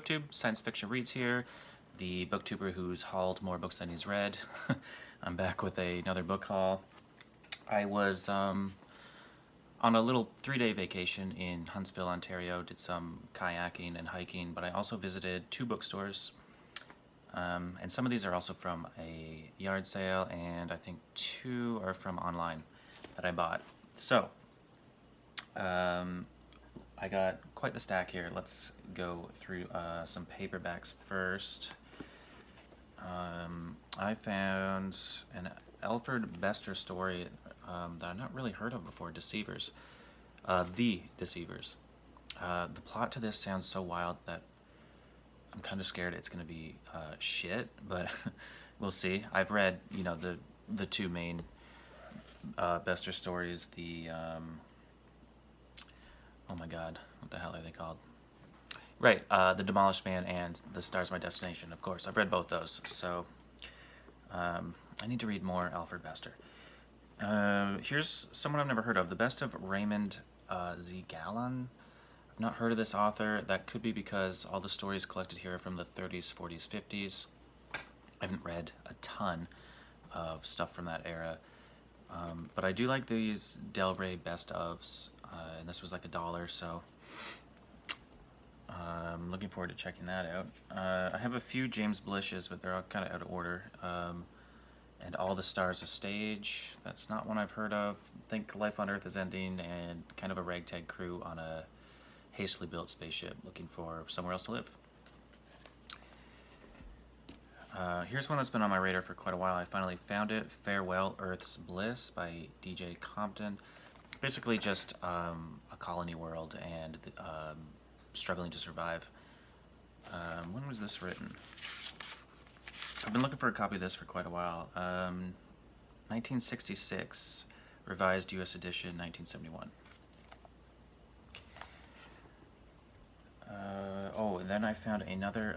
booktube, science fiction reads here, the booktuber who's hauled more books than he's read. I'm back with another book haul. I was on a little 3-day vacation in Huntsville, Ontario, did some kayaking and hiking, but I also visited 2 bookstores. And some of these are also from a yard sale, and I think 2 are from online that I bought. So, I got quite the stack here. Let's go through some paperbacks first. I found an Alfred Bester story that I've not really heard of before, Deceivers. The Deceivers. The plot to this sounds so wild that I'm kind of scared it's going to be shit, but we'll see. I've read, you know, the 2 main Bester stories, the oh my god, what the hell are they called? Right, The Demolished Man and The Stars My Destination, of course. I've read both those, so I need to read more Alfred Bester. Here's someone I've never heard of, The Best of Raymond Z. Gallon. I've not heard of this author. That could be because all the stories collected here are from the 30s, 40s, 50s. I haven't read a ton of stuff from that era. But I do like these Del Rey best ofs, and this was like $1, so I'm looking forward to checking that out. I have a few James Blishes, but they're all kind of out of order. And All the Stars a Stage, that's not one I've heard of. Think Life on Earth is Ending, and kind of a ragtag crew on a hastily built spaceship looking for somewhere else to live. Here's one that's been on my radar for quite a while. I finally found it, Farewell Earth's Bliss by DJ Compton. Basically just a colony world and struggling to survive. When was this written? I've been looking for a copy of this for quite a while. 1966, revised U.S. edition, 1971. Oh, and then I found another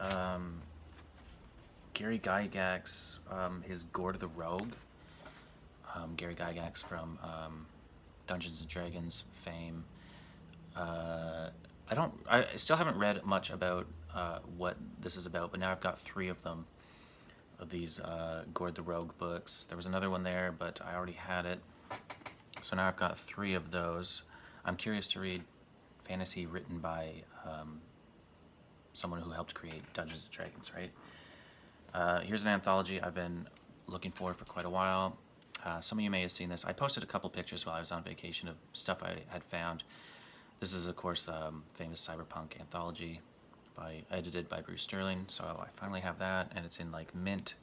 Gary Gygax, his Horde the Rogue. Gary Gygax from Dungeons and Dragons fame. I still haven't read much about what this is about, but now I've got 3 of them, of these Horde the Rogue books. There was another one there, but I already had it. So now I've got 3 of those. I'm curious to read fantasy written by someone who helped create Dungeons and Dragons, right? Here's an anthology I've been looking for quite a while. Some of you may have seen this. I posted a couple pictures while I was on vacation of stuff I had found. This is, of course, the famous Cyberpunk Anthology, edited by Bruce Sterling. So I finally have that, and it's in like mint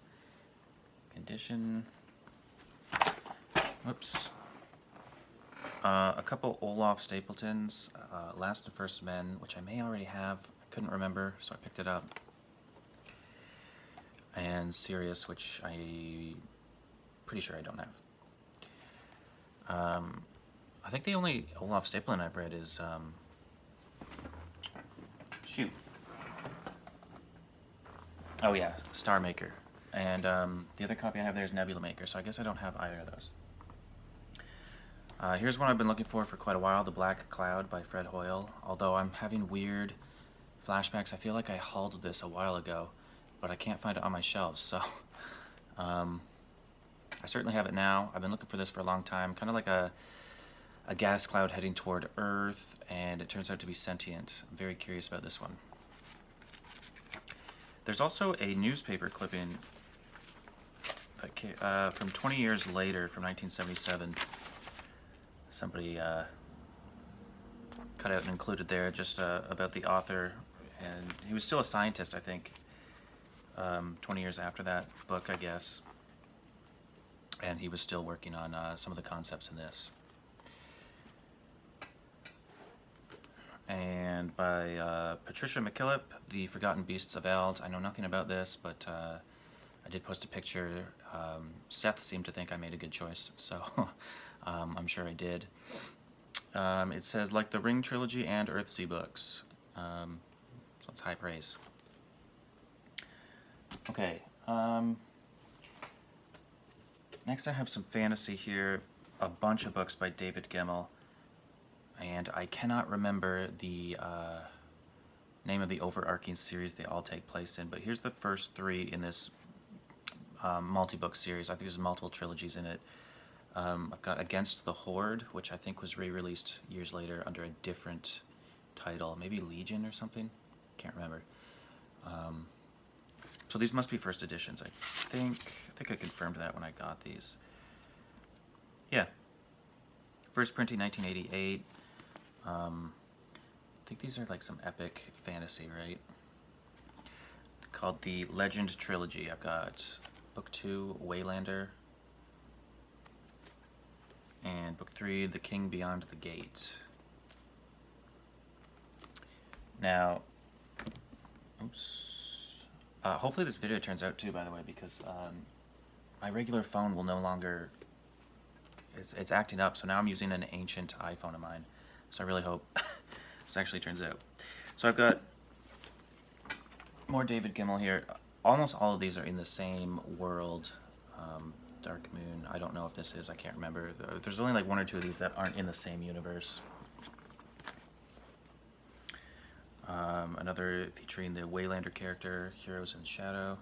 condition. Whoops. A couple Olaf Stapletons, Last and First Men, which I may already have. I couldn't remember, so I picked it up. And Sirius, which I'm pretty sure I don't have. I think the only Olaf Stapleton I've read is, shoot. Oh yeah, Star Maker. And the other copy I have there is Nebula Maker, so I guess I don't have either of those. Here's one I've been looking for quite a while, The Black Cloud by Fred Hoyle. Although I'm having weird flashbacks, I feel like I hauled this a while ago, but I can't find it on my shelves, so I certainly have it now. I've been looking for this for a long time, kind of like a gas cloud heading toward Earth, and it turns out to be sentient. I'm very curious about this one. There's also a newspaper clipping that from 20 years later, from 1977. Somebody cut out and included there just about the author, and he was still a scientist, I think, 20 years after that book, I guess, and he was still working on some of the concepts in this. And by Patricia McKillip, The Forgotten Beasts of Eld. I know nothing about this, but I did post a picture. Seth seemed to think I made a good choice, so I'm sure I did. It says, like the Ring Trilogy and Earthsea books. So it's high praise. Okay. Next I have some fantasy here. A bunch of books by David Gemmell. And I cannot remember the name of the overarching series they all take place in. But here's the first 3 in this multi-book series. I think there's multiple trilogies in it. I've got Against the Horde, which I think was re-released years later under a different title, maybe Legion or something. Can't remember. So these must be first editions. I think I confirmed that when I got these. Yeah. First printing 1988. I think these are like some epic fantasy, right? Called the Legend Trilogy. I've got Book 2, Waylander, and Book 3, The King Beyond the Gate. Now, oops. Hopefully this video turns out too, by the way, because my regular phone will no longer, it's acting up, so now I'm using an ancient iPhone of mine. So I really hope this actually turns out. So I've got more David Gemmell here. Almost all of these are in the same world. Dark Moon, I don't know if this is, I can't remember. There's only like 1 or 2 of these that aren't in the same universe. Another featuring the Waylander character, Heroes in Shadow.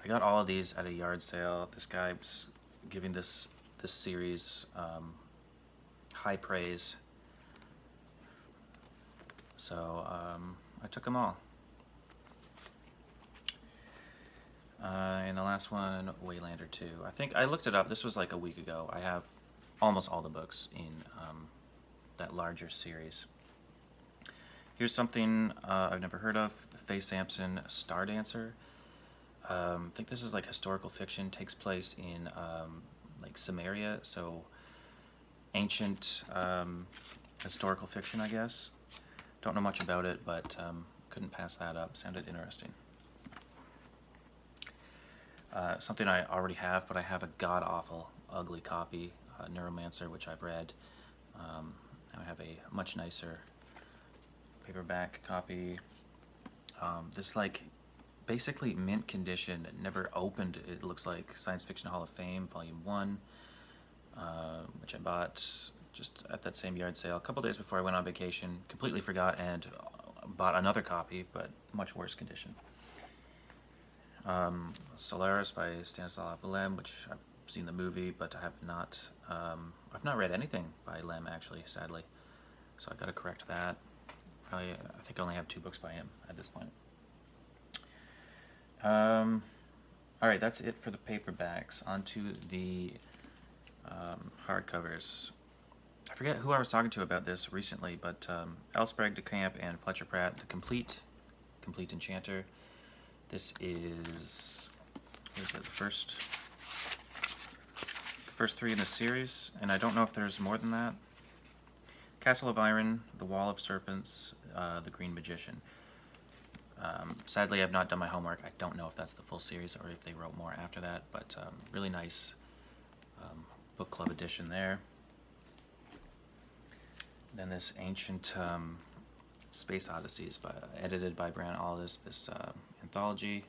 I got all of these at a yard sale. This guy was giving this series high praise. So I took them all. And the last one, Waylander 2. I think I looked it up. This was like a week ago. I have almost all the books in that larger series. Here's something I've never heard of. Faye Sampson, Star Dancer. I think this is like historical fiction. Takes place in like Samaria, so ancient historical fiction, I guess. Don't know much about it, but couldn't pass that up. Sounded interesting. Something I already have, but I have a god-awful, ugly copy, Neuromancer, which I've read. I have a much nicer paperback copy. This like basically mint condition, never opened. It looks like Science Fiction Hall of Fame, Volume 1, which I bought just at that same yard sale a couple days before I went on vacation. Completely forgot and bought another copy, but much worse condition. Solaris by Stanislaw Lem, which I've seen the movie, but I have not. I've not read anything by Lem actually, sadly. So I got to correct that. I think I only have 2 books by him at this point. All right, that's it for the paperbacks. On to the hardcovers. I forget who I was talking to about this recently, but L. Sprague de Camp and Fletcher Pratt, The Complete Enchanter. This is, what is it, the first 3 in the series, and I don't know if there's more than that. Castle of Iron, The Wall of Serpents, The Green Magician. Sadly, I've not done my homework. I don't know if that's the full series or if they wrote more after that, but really nice book club edition there. Then this ancient Space Odysseys, edited by Brian Aldiss, this anthology.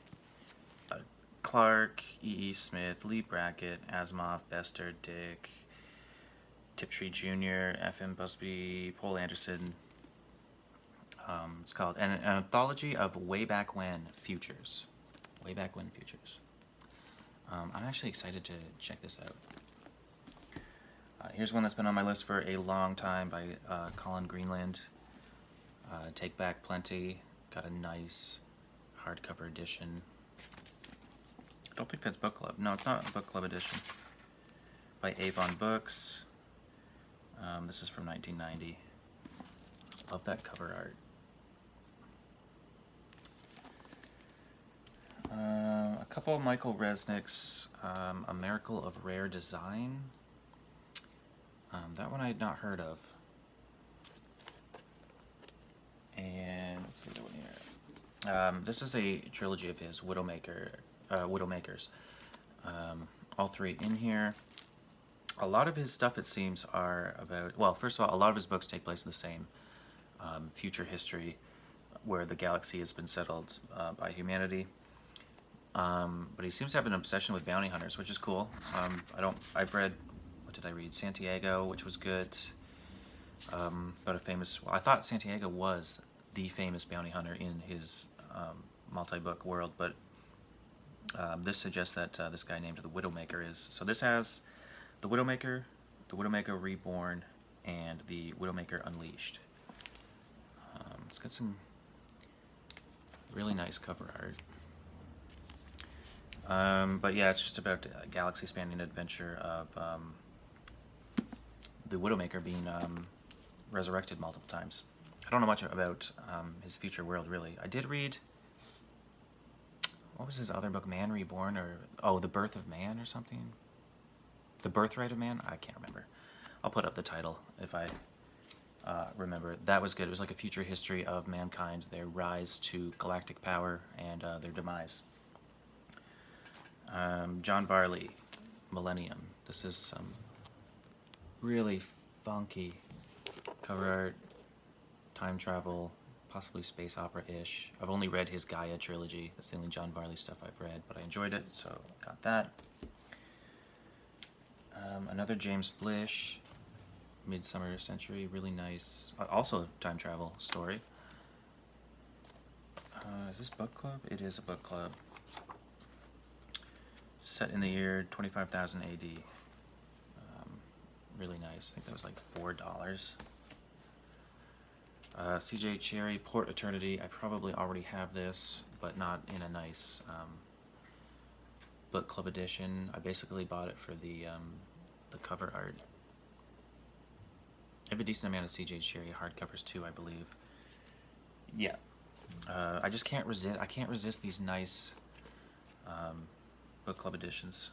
Clark, E.E. Smith, Lee Brackett, Asimov, Bester, Dick, Tiptree Jr., F.M. Busby, Paul Anderson. It's called an Anthology of Way Back When Futures. Way Back When Futures. I'm actually excited to check this out. Here's one that's been on my list for a long time by Colin Greenland. Take Back Plenty. Got a nice hardcover edition. I don't think that's book club. No, it's not a book club edition. By Avon Books. This is from 1990. Love that cover art. A couple of Michael Resnick's A Miracle of Rare Design. That one I had not heard of. And what's the other one here? This is a trilogy of his, Widowmakers. All 3 in here. A lot of his stuff, it seems, are about, well, first of all, a lot of his books take place in the same future history where the galaxy has been settled by humanity. But he seems to have an obsession with bounty hunters, which is cool. I've read, what did I read? Santiago, which was good. About a famous, well, I thought Santiago was the famous bounty hunter in his multi-book world, but this suggests that this guy named the Widowmaker is. So this has the Widowmaker Reborn, and the Widowmaker Unleashed. It's got some really nice cover art. But yeah, it's just about a galaxy-spanning adventure of the Widowmaker being resurrected multiple times. I don't know much about his future world, really. I did read, what was his other book, Man Reborn, or, oh, The Birth of Man or something? The Birthright of Man? I can't remember. I'll put up the title if I remember. That was good. It was like a future history of mankind, their rise to galactic power, and their demise. John Varley, Millennium. This is some really funky cover art, time travel, possibly space opera-ish. I've only read his Gaia trilogy. That's the only John Varley stuff I've read, but I enjoyed it, so got that. Another James Blish, Midsummer Century, really nice. Also time travel story. Is this book club? It is a book club. Set in the year 25,000 AD. Really nice. I think that was like $4. CJ Cherry, Port Eternity. I probably already have this, but not in a nice book club edition. I basically bought it for the cover art. I have a decent amount of CJ Cherry hardcovers too, I believe. Yeah. I just can't resist. I can't resist these nice book club editions.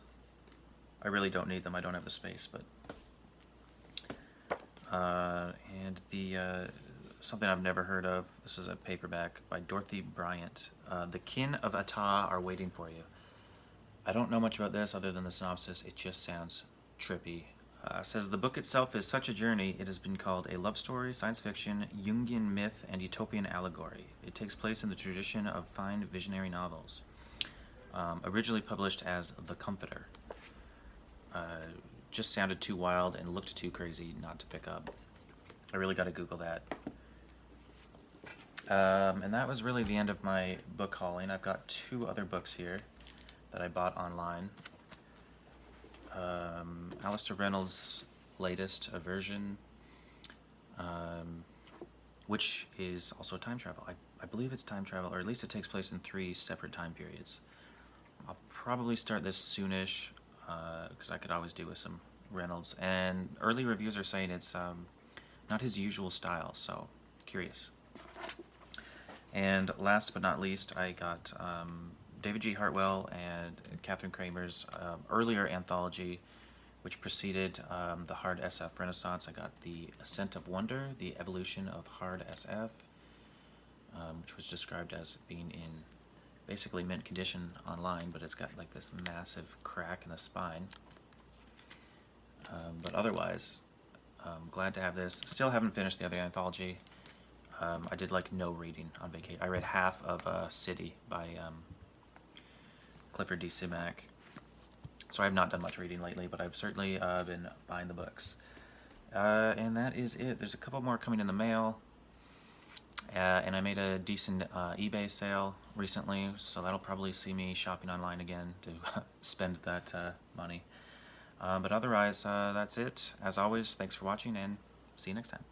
I really don't need them. I don't have the space, but. And the something I've never heard of. This is a paperback by Dorothy Bryant. The Kin of Ata Are Waiting for You. I don't know much about this other than the synopsis. It just sounds trippy. Says the book itself is such a journey. It has been called a love story, science fiction, Jungian myth, and utopian allegory. It takes place in the tradition of fine visionary novels. Originally published as The Comforter. Just sounded too wild and looked too crazy not to pick up. I really got to Google that. And that was really the end of my book hauling. I've got 2 other books here that I bought online. Alistair Reynolds' latest version, which is also time travel. I believe it's time travel, or at least it takes place in 3 separate time periods. I'll probably start this soonish, because I could always do with some Reynolds. And early reviews are saying it's not his usual style, so curious. And last but not least, I got David G. Hartwell and Catherine Kramer's earlier anthology, which preceded the Hard SF Renaissance. I got The Ascent of Wonder, The Evolution of Hard SF, which was described as being in basically mint condition online, but it's got like this massive crack in the spine. But otherwise, glad to have this. Still haven't finished the other anthology. I did like no reading on vacation. I read half of City by Clifford D. Simak. So I have not done much reading lately, but I've certainly been buying the books. And that is it. There's a couple more coming in the mail. And I made a decent eBay sale recently, so that'll probably see me shopping online again to spend that money. But otherwise, that's it. As always, thanks for watching, and see you next time.